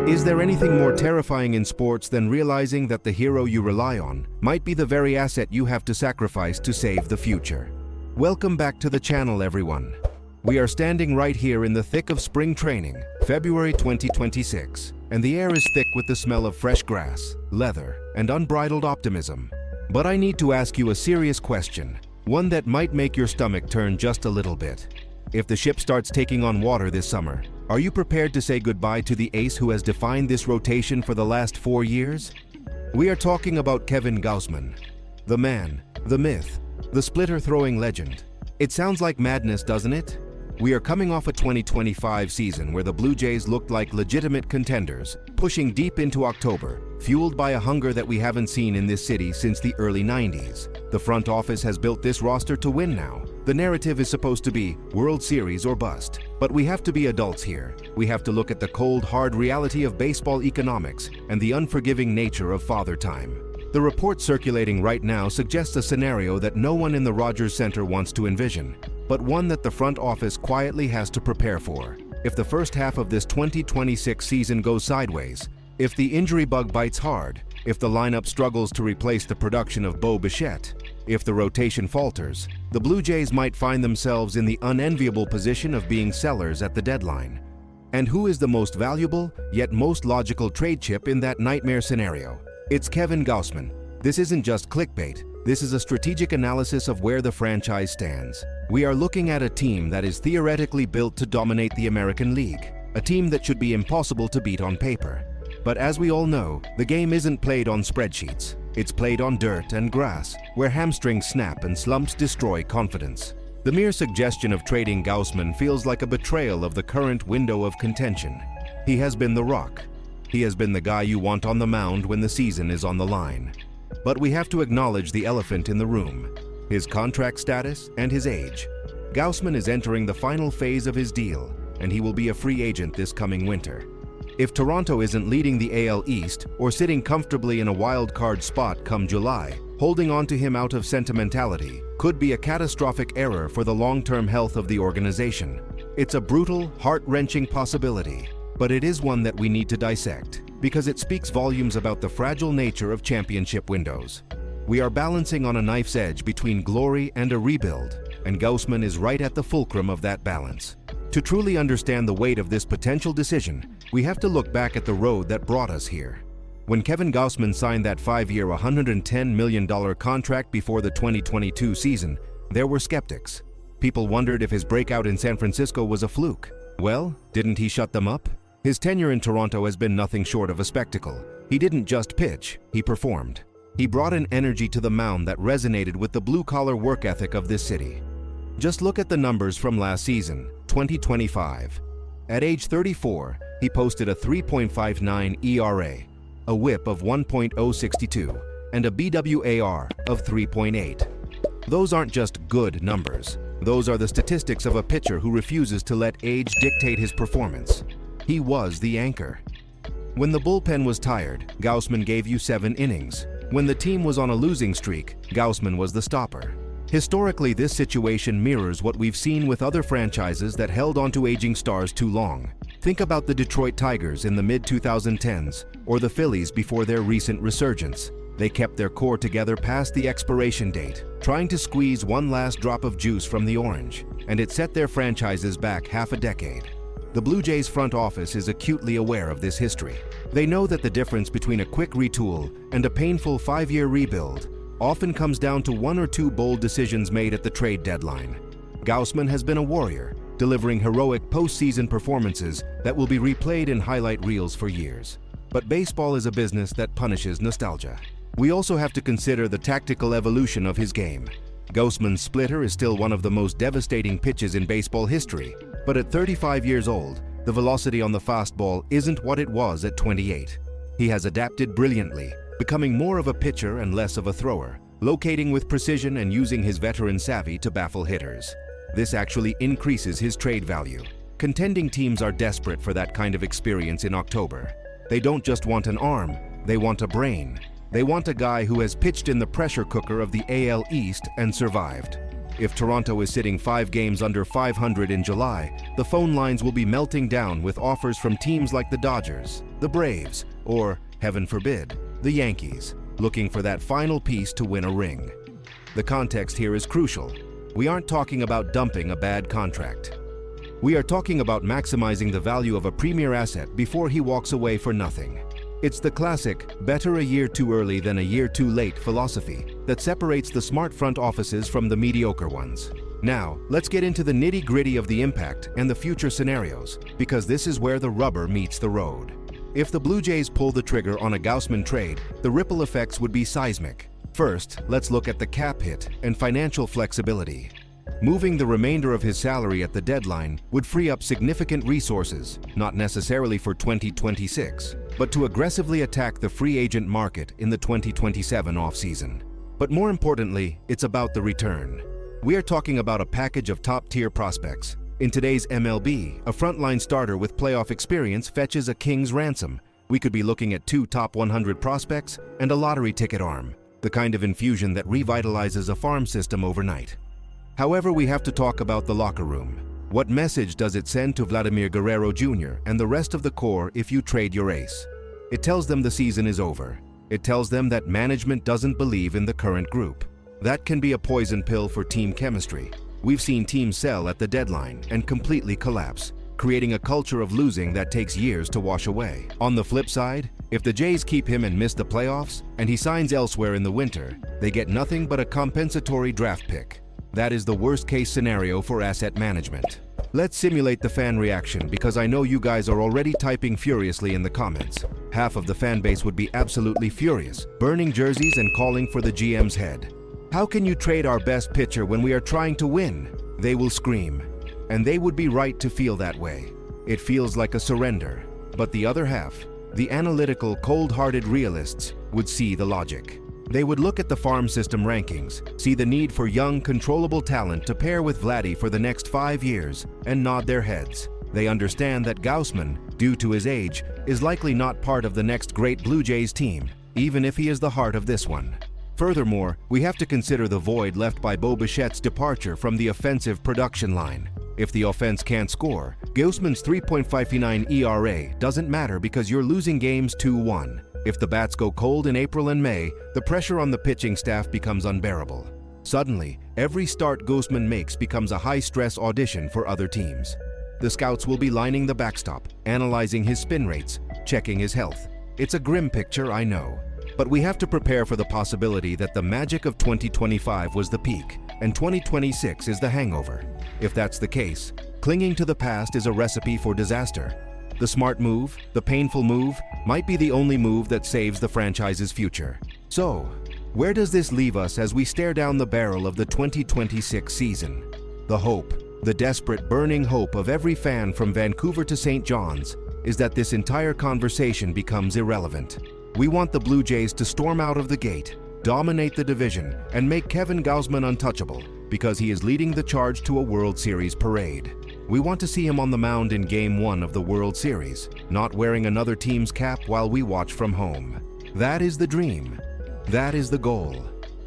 Is there anything more terrifying in sports than realizing that the hero you rely on might be the very asset you have to sacrifice to save the future? Welcome back to the channel, everyone. We are standing right here in the thick of spring training, February 2026, and the air is thick with the smell of fresh grass, leather, and unbridled optimism. But I need to ask you a serious question, one that might make your stomach turn just a little bit. If the ship starts taking on water this summer, are you prepared to say goodbye to the ace who has defined this rotation for the last 4 years? We are talking about Kevin Gausman, the man, the myth, the splitter-throwing legend. It sounds like madness, doesn't it? We are coming off a 2025 season where the Blue Jays looked like legitimate contenders, pushing deep into October, fueled by a hunger that we haven't seen in this city since the early 90s. The front office has built this roster to win now. The narrative is supposed to be World Series or bust. But we have to be adults here. We have to look at the cold, hard reality of baseball economics and the unforgiving nature of father time. The report circulating right now suggests a scenario that no one in the Rogers Center wants to envision, but one that the front office quietly has to prepare for. If the first half of this 2026 season goes sideways, if the injury bug bites hard, if the lineup struggles to replace the production of Bo Bichette, if the rotation falters, the Blue Jays might find themselves in the unenviable position of being sellers at the deadline. And who is the most valuable, yet most logical trade chip in that nightmare scenario? It's Kevin Gausman. This isn't just clickbait. This is a strategic analysis of where the franchise stands. We are looking at a team that is theoretically built to dominate the American League, a team that should be impossible to beat on paper. But as we all know, the game isn't played on spreadsheets. It's played on dirt and grass, where hamstrings snap and slumps destroy confidence. The mere suggestion of trading Gausman feels like a betrayal of the current window of contention. He has been the rock. He has been the guy you want on the mound when the season is on the line. But we have to acknowledge the elephant in the room, his contract status and his age. Gausman is entering the final phase of his deal, and he will be a free agent this coming winter. If Toronto isn't leading the AL East or sitting comfortably in a wild card spot come July, holding on to him out of sentimentality could be a catastrophic error for the long-term health of the organization. It's a brutal, heart-wrenching possibility, but it is one that we need to dissect, because it speaks volumes about the fragile nature of championship windows. We are balancing on a knife's edge between glory and a rebuild, and Gausman is right at the fulcrum of that balance. To truly understand the weight of this potential decision, we have to look back at the road that brought us here. When Kevin Gausman signed that 5-year, $110 million contract before the 2022 season, there were skeptics. People wondered if his breakout in San Francisco was a fluke. Well, didn't he shut them up? His tenure in Toronto has been nothing short of a spectacle. He didn't just pitch, he performed. He brought an energy to the mound that resonated with the blue-collar work ethic of this city. Just look at the numbers from last season, 2025. At age 34, he posted a 3.59 ERA, a whip of 1.062, and a BWAR of 3.8. Those aren't just good numbers. Those are the statistics of a pitcher who refuses to let age dictate his performance. He was the anchor. When the bullpen was tired, Gausman gave you 7 innings. When the team was on a losing streak, Gausman was the stopper. Historically, this situation mirrors what we've seen with other franchises that held onto aging stars too long. Think about the Detroit Tigers in the mid-2010s, or the Phillies before their recent resurgence. They kept their core together past the expiration date, trying to squeeze one last drop of juice from the orange, and it set their franchises back half a decade. The Blue Jays front office is acutely aware of this history. They know that the difference between a quick retool and a painful 5-year rebuild often comes down to 1 or 2 bold decisions made at the trade deadline. Gausman has been a warrior, delivering heroic postseason performances that will be replayed in highlight reels for years. But baseball is a business that punishes nostalgia. We also have to consider the tactical evolution of his game. Gausman's splitter is still one of the most devastating pitches in baseball history, but at 35 years old, the velocity on the fastball isn't what it was at 28. He has adapted brilliantly, becoming more of a pitcher and less of a thrower, locating with precision and using his veteran savvy to baffle hitters. This actually increases his trade value. Contending teams are desperate for that kind of experience in October. They don't just want an arm, they want a brain. They want a guy who has pitched in the pressure cooker of the AL East and survived. If Toronto is sitting 5 games under 500 in July, the phone lines will be melting down with offers from teams like the Dodgers, the Braves, or, heaven forbid, the Yankees, looking for that final piece to win a ring. The context here is crucial. We aren't talking about dumping a bad contract. We are talking about maximizing the value of a premier asset before he walks away for nothing. It's the classic, better a year too early than a year too late philosophy that separates the smart front offices from the mediocre ones. Now, let's get into the nitty-gritty of the impact and the future scenarios, because this is where the rubber meets the road. If the Blue Jays pull the trigger on a Gausman trade, the ripple effects would be seismic. First, let's look at the cap hit and financial flexibility. Moving the remainder of his salary at the deadline would free up significant resources, not necessarily for 2026, but to aggressively attack the free agent market in the 2027 offseason. But more importantly, it's about the return. We are talking about a package of top-tier prospects. In today's MLB, a frontline starter with playoff experience fetches a king's ransom. We could be looking at 2 top 100 prospects and a lottery ticket arm, the kind of infusion that revitalizes a farm system overnight. However, we have to talk about the locker room. What message does it send to Vladimir Guerrero Jr. and the rest of the core if you trade your ace? It tells them the season is over. It tells them that management doesn't believe in the current group. That can be a poison pill for team chemistry. We've seen teams sell at the deadline and completely collapse, creating a culture of losing that takes years to wash away. On the flip side, if the Jays keep him and miss the playoffs, and he signs elsewhere in the winter, they get nothing but a compensatory draft pick. That is the worst-case scenario for asset management. Let's simulate the fan reaction, because I know you guys are already typing furiously in the comments. Half of the fan base would be absolutely furious, burning jerseys and calling for the GM's head. How can you trade our best pitcher when we are trying to win? They will scream. And they would be right to feel that way. It feels like a surrender. But the other half, the analytical, cold-hearted realists, would see the logic. They would look at the farm system rankings, see the need for young, controllable talent to pair with Vladdy for the next 5 years, and nod their heads. They understand that Gausman, due to his age, is likely not part of the next great Blue Jays team, even if he is the heart of this one. Furthermore, we have to consider the void left by Bo Bichette's departure from the offensive production line. If the offense can't score, Gausman's 3.59 ERA doesn't matter because you're losing games 2-1. If the bats go cold in April and May, the pressure on the pitching staff becomes unbearable. Suddenly, every start Gausman makes becomes a high-stress audition for other teams. The scouts will be lining the backstop, analyzing his spin rates, checking his health. It's a grim picture, I know. But we have to prepare for the possibility that the magic of 2025 was the peak, and 2026 is the hangover. If that's the case, clinging to the past is a recipe for disaster. The smart move, the painful move, might be the only move that saves the franchise's future. So, where does this leave us as we stare down the barrel of the 2026 season? The hope, the desperate, burning hope of every fan from Vancouver to St. John's, is that this entire conversation becomes irrelevant. We want the Blue Jays to storm out of the gate, dominate the division, and make Kevin Gausman untouchable, because he is leading the charge to a World Series parade. We want to see him on the mound in Game 1 of the World Series, not wearing another team's cap while we watch from home. That is the dream. That is the goal.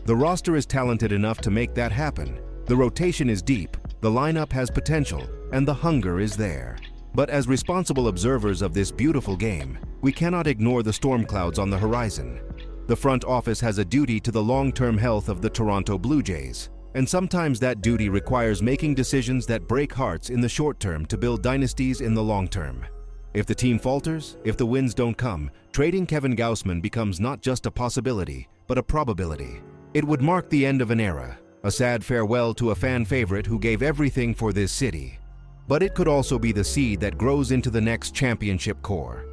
The roster is talented enough to make that happen. The rotation is deep, the lineup has potential, and the hunger is there. But as responsible observers of this beautiful game, we cannot ignore the storm clouds on the horizon. The front office has a duty to the long-term health of the Toronto Blue Jays. And sometimes that duty requires making decisions that break hearts in the short term to build dynasties in the long term. If the team falters, if the wins don't come, trading Kevin Gausman becomes not just a possibility, but a probability. It would mark the end of an era, a sad farewell to a fan favorite who gave everything for this city. But it could also be the seed that grows into the next championship core.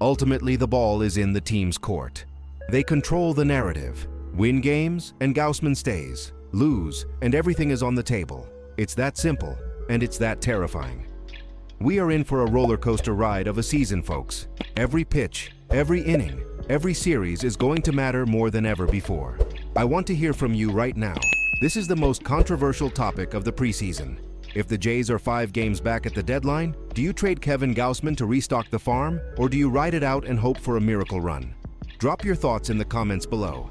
Ultimately, the ball is in the team's court. They control the narrative. Win games, and Gausman stays. Lose, and everything is on the table. It's that simple, and it's that terrifying. We are in for a roller coaster ride of a season, folks. Every pitch, every inning, every series is going to matter more than ever before. I want to hear from you right now. This is the most controversial topic of the preseason. If the Jays are 5 games back at the deadline, do you trade Kevin Gausman to restock the farm, or do you ride it out and hope for a miracle run? Drop your thoughts in the comments below.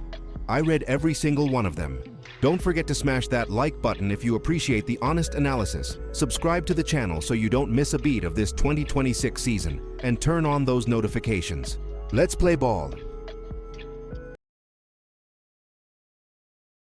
I read every single one of them. Don't forget to smash that like button if you appreciate the honest analysis. Subscribe to the channel so you don't miss a beat of this 2026 season, and turn on those notifications. Let's play ball.